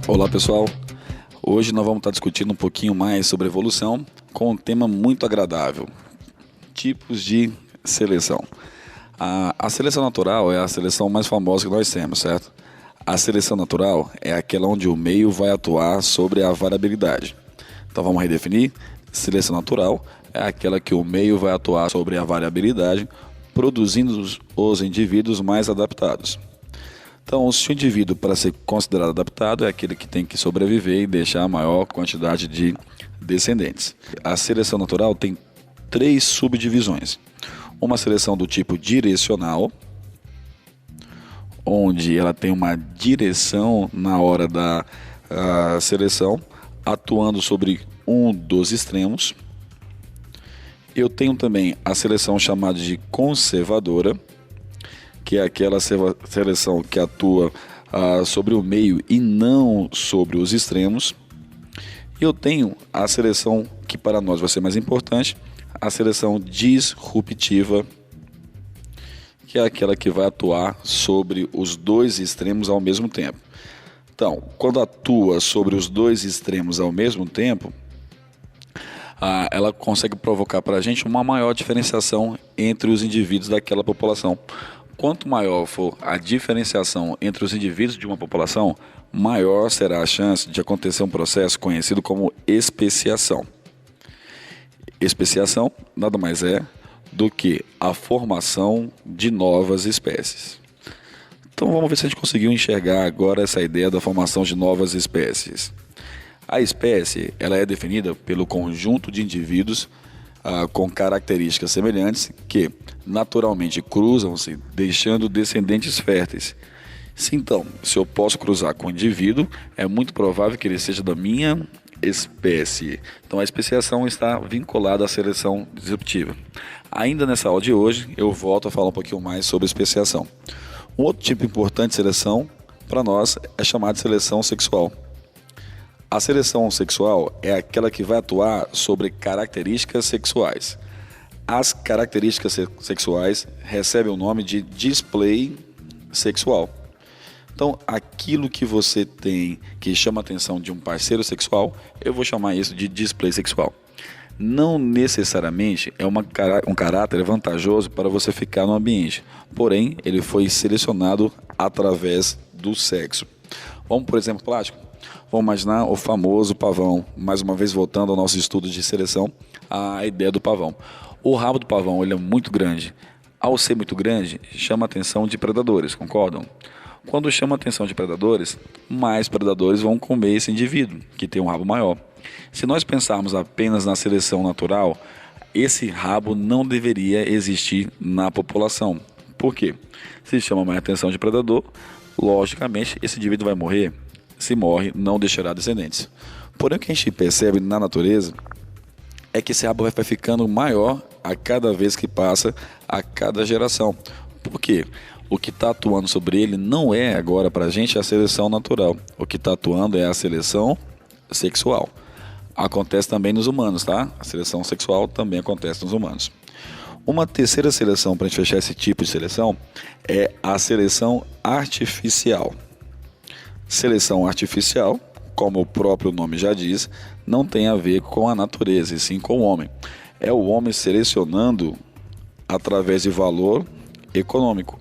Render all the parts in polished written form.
Olá pessoal, hoje nós vamos estar discutindo um pouquinho mais sobre evolução com um tema muito agradável, tipos de seleção. A seleção natural é a seleção mais famosa que nós temos, certo? A seleção natural é aquela onde o meio vai atuar sobre a variabilidade. Então vamos redefinir? Seleção natural é aquela que o meio vai atuar sobre a variabilidade, produzindo os indivíduos mais adaptados. Então, se o indivíduo, para ser considerado adaptado, é aquele que tem que sobreviver e deixar a maior quantidade de descendentes. A seleção natural tem 3 subdivisões. Uma seleção do tipo direcional, onde ela tem uma direção na hora da seleção, atuando sobre um dos extremos. Eu tenho também a seleção chamada de conservadora, que é aquela seleção que atua sobre o meio e não sobre os extremos. E eu tenho a seleção que para nós vai ser mais importante, a seleção disruptiva, que é aquela que vai atuar sobre os dois extremos ao mesmo tempo. Então, quando atua sobre os dois extremos ao mesmo tempo, ela consegue provocar para a gente uma maior diferenciação entre os indivíduos daquela população. Quanto maior for a diferenciação entre os indivíduos de uma população, maior será a chance de acontecer um processo conhecido como especiação. Especiação nada mais é do que a formação de novas espécies. Então vamos ver se a gente conseguiu enxergar agora essa ideia da formação de novas espécies. A espécie ela é definida pelo conjunto de indivíduos com características semelhantes que naturalmente cruzam-se, deixando descendentes férteis. Então, se eu posso cruzar com um indivíduo, é muito provável que ele seja da minha espécie. Então, a especiação está vinculada à seleção disruptiva. Ainda nessa aula de hoje, eu volto a falar um pouquinho mais sobre especiação. Um outro tipo importante de seleção, para nós, é chamado de seleção sexual. A seleção sexual é aquela que vai atuar sobre características sexuais. As características sexuais recebem o nome de display sexual. Então, aquilo que você tem que chama a atenção de um parceiro sexual, eu vou chamar isso de display sexual. Não necessariamente é um caráter vantajoso para você ficar no ambiente, porém, ele foi selecionado através do sexo. Vamos, por exemplo, plástico? Vamos imaginar o famoso pavão, mais uma vez voltando ao nosso estudo de seleção, a ideia do pavão. O rabo do pavão ele é muito grande. Ao ser muito grande, chama a atenção de predadores, concordam? Quando chama a atenção de predadores, mais predadores vão comer esse indivíduo, que tem um rabo maior. Se nós pensarmos apenas na seleção natural, esse rabo não deveria existir na população. Por quê? Se chama mais atenção de predador, logicamente esse indivíduo vai morrer. Se morre, não deixará descendentes. Porém, o que a gente percebe na natureza é que esse rabo vai ficando maior a cada vez que passa, a cada geração. Por quê? O que está atuando sobre ele não é agora para a gente a seleção natural. O que está atuando é a seleção sexual. Acontece também nos humanos, tá? A seleção sexual também acontece nos humanos. Uma terceira seleção para a gente fechar esse tipo de seleção é a seleção artificial. Seleção artificial, como o próprio nome já diz, não tem a ver com a natureza, e sim com o homem. É o homem selecionando através de valor econômico.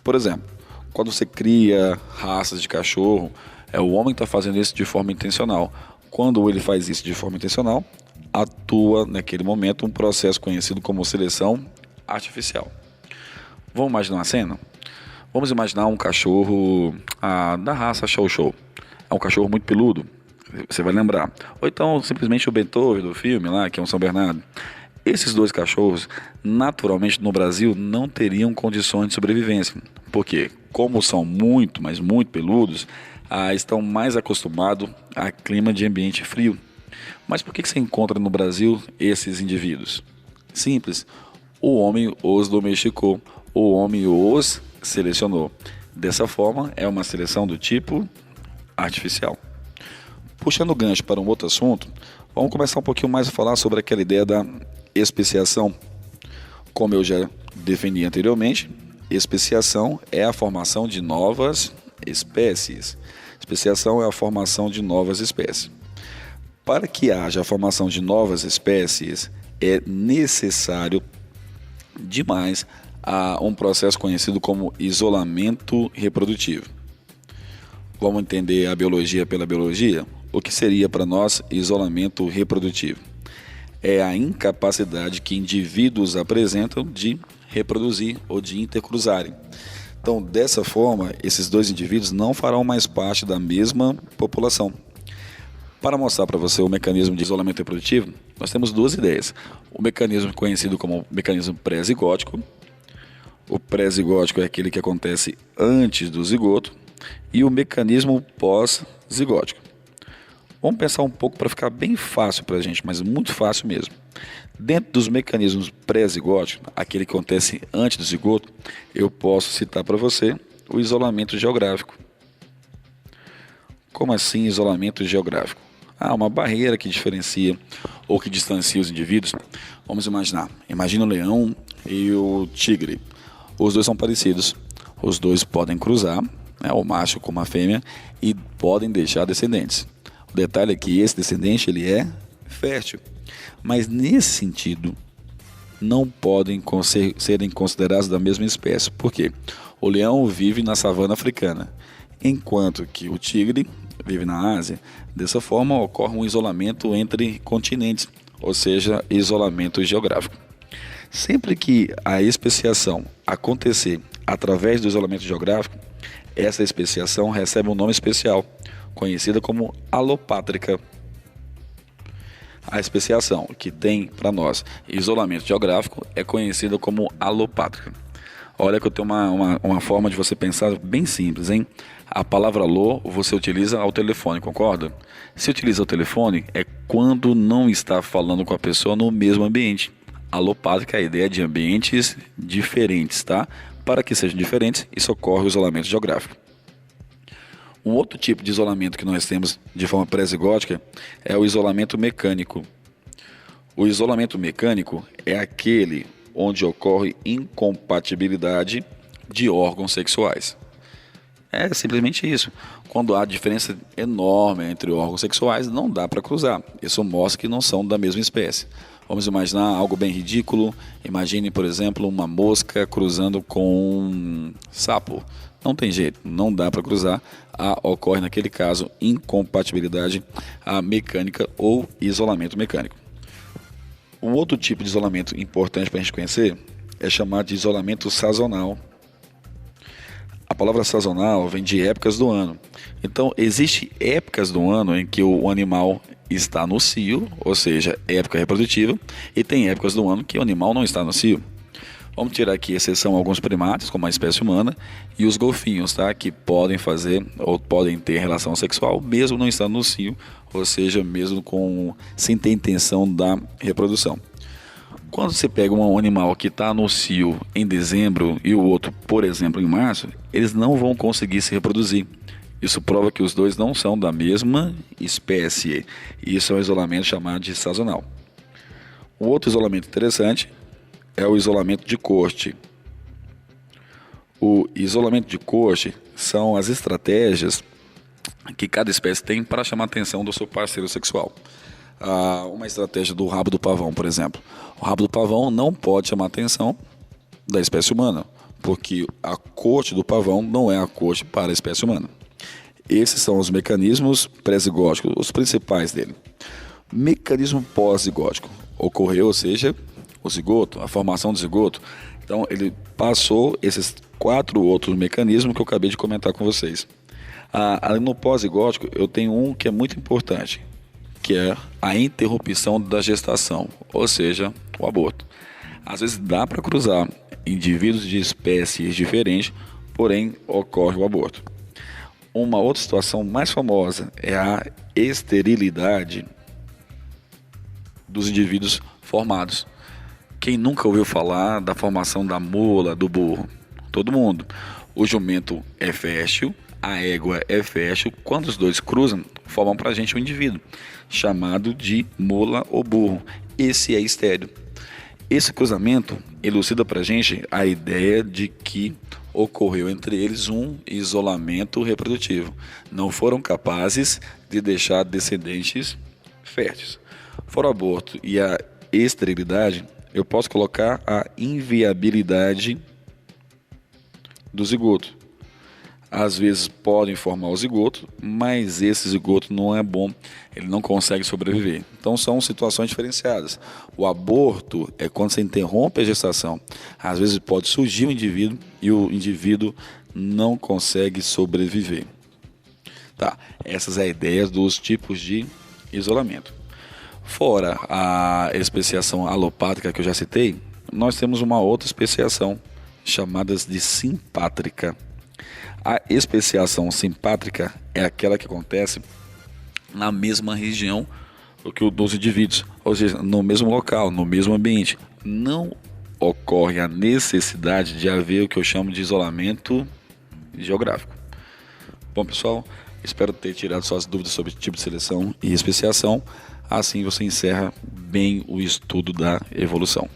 Por exemplo, quando você cria raças de cachorro, é o homem que está fazendo isso de forma intencional. Quando ele faz isso de forma intencional, atua naquele momento um processo conhecido como seleção artificial. Vamos imaginar uma cena? Vamos imaginar um cachorro da raça Chow Chow. É um cachorro muito peludo, você vai lembrar. Ou então simplesmente o Beethoven do filme lá, que é um São Bernardo. Esses dois cachorros, naturalmente no Brasil, não teriam condições de sobrevivência. Porque, como são muito, mas muito peludos, estão mais acostumados a clima de ambiente frio. Mas por que você encontra no Brasil esses indivíduos? Simples, o homem os domesticou, o homem os selecionou. Dessa forma, é uma seleção do tipo artificial. Puxando o gancho para um outro assunto, vamos começar um pouquinho mais a falar sobre aquela ideia da especiação. Como eu já defini anteriormente, especiação é a formação de novas espécies. Especiação é a formação de novas espécies. Para que haja a formação de novas espécies, é necessário demais um processo conhecido como isolamento reprodutivo. Vamos entender a biologia pela biologia? O que seria para nós isolamento reprodutivo? É a incapacidade que indivíduos apresentam de reproduzir ou de intercruzarem. Então, dessa forma, esses dois indivíduos não farão mais parte da mesma população. Para mostrar para você o mecanismo de isolamento reprodutivo, nós temos duas ideias. O mecanismo conhecido como mecanismo pré-zigótico. O pré-zigótico é aquele que acontece antes do zigoto. E o mecanismo pós-zigótico. Vamos pensar um pouco para ficar bem fácil para a gente, mas muito fácil mesmo. Dentro dos mecanismos pré-zigóticos, aquele que acontece antes do zigoto, eu posso citar para você o isolamento geográfico. Como assim isolamento geográfico? Uma barreira que diferencia ou que distancia os indivíduos. Vamos imaginar. Imagina o leão e o tigre. Os dois são parecidos. Os dois podem cruzar, o macho com a fêmea, e podem deixar descendentes. O detalhe é que esse descendente ele é fértil. Mas nesse sentido, não podem serem considerados da mesma espécie. Por quê? O leão vive na savana africana, enquanto que o tigre vive na Ásia. Dessa forma, ocorre um isolamento entre continentes, ou seja, isolamento geográfico. Sempre que a especiação acontecer através do isolamento geográfico, essa especiação recebe um nome especial, conhecida como alopátrica. A especiação que tem para nós isolamento geográfico é conhecida como alopátrica. Olha que eu tenho uma forma de você pensar bem simples, hein? A palavra alô você utiliza ao telefone, concorda? Se utiliza o telefone é quando não está falando com a pessoa no mesmo ambiente. Alopátrica é a ideia de ambientes diferentes, tá? Para que sejam diferentes, isso ocorre o isolamento geográfico. Um outro tipo de isolamento que nós temos de forma pré-zigótica é o isolamento mecânico. O isolamento mecânico é aquele onde ocorre incompatibilidade de órgãos sexuais. É simplesmente isso. Quando há diferença enorme entre órgãos sexuais, não dá para cruzar. Isso mostra que não são da mesma espécie. Vamos imaginar algo bem ridículo. Imagine, por exemplo, uma mosca cruzando com um sapo. Não tem jeito, não dá para cruzar. Ocorre, naquele caso, incompatibilidade mecânica ou isolamento mecânico. Um outro tipo de isolamento importante para a gente conhecer é chamado de isolamento sazonal. A palavra sazonal vem de épocas do ano. Então, existem épocas do ano em que o animal está no cio, ou seja, época reprodutiva, e tem épocas do ano que o animal não está no cio. Vamos tirar aqui exceção alguns primatas, como a espécie humana, e os golfinhos, tá? Que podem fazer ou podem ter relação sexual mesmo não estando no cio, ou seja, mesmo sem ter intenção da reprodução. Quando você pega um animal que está no cio em dezembro e o outro, por exemplo, em março, eles não vão conseguir se reproduzir. Isso prova que os dois não são da mesma espécie. Isso é um isolamento chamado de sazonal. Um outro isolamento interessante é o isolamento de corte. O isolamento de corte são as estratégias que cada espécie tem para chamar a atenção do seu parceiro sexual. Uma estratégia do rabo do pavão, por exemplo. O rabo do pavão não pode chamar a atenção da espécie humana, porque a corte do pavão não é a corte para a espécie humana. Esses são os mecanismos pré-zigóticos, os principais dele. Mecanismo pós-zigótico ocorreu, ou seja, o zigoto, a formação do zigoto. Então ele passou esses 4 outros mecanismos que eu acabei de comentar com vocês. Além no pós-zigótico, eu tenho um que é muito importante, que é a interrupção da gestação, ou seja, o aborto. Às vezes dá para cruzar indivíduos de espécies diferentes, porém ocorre o aborto. Uma outra situação mais famosa é a esterilidade dos indivíduos formados. Quem nunca ouviu falar da formação da mula, do burro? Todo mundo. O jumento é fértil, a égua é fértil. Quando os dois cruzam, formam para a gente um indivíduo, chamado de mula ou burro. Esse é estéril. Esse cruzamento elucida para a gente a ideia de que ocorreu entre eles um isolamento reprodutivo. Não foram capazes de deixar descendentes férteis. Fora o aborto e a esterilidade, eu posso colocar a inviabilidade do zigoto. Às vezes podem formar o zigoto, mas esse zigoto não é bom, ele não consegue sobreviver. Então são situações diferenciadas. O aborto é quando você interrompe a gestação. Às vezes pode surgir um indivíduo e o indivíduo não consegue sobreviver. Tá, essas são as ideias dos tipos de isolamento. Fora a especiação alopátrica que eu já citei, nós temos uma outra especiação chamada de simpátrica. A especiação simpátrica é aquela que acontece na mesma região que o dos indivíduos, ou seja, no mesmo local, no mesmo ambiente. Não ocorre a necessidade de haver o que eu chamo de isolamento geográfico. Bom, pessoal, espero ter tirado suas dúvidas sobre tipo de seleção e especiação. Assim você encerra bem o estudo da evolução.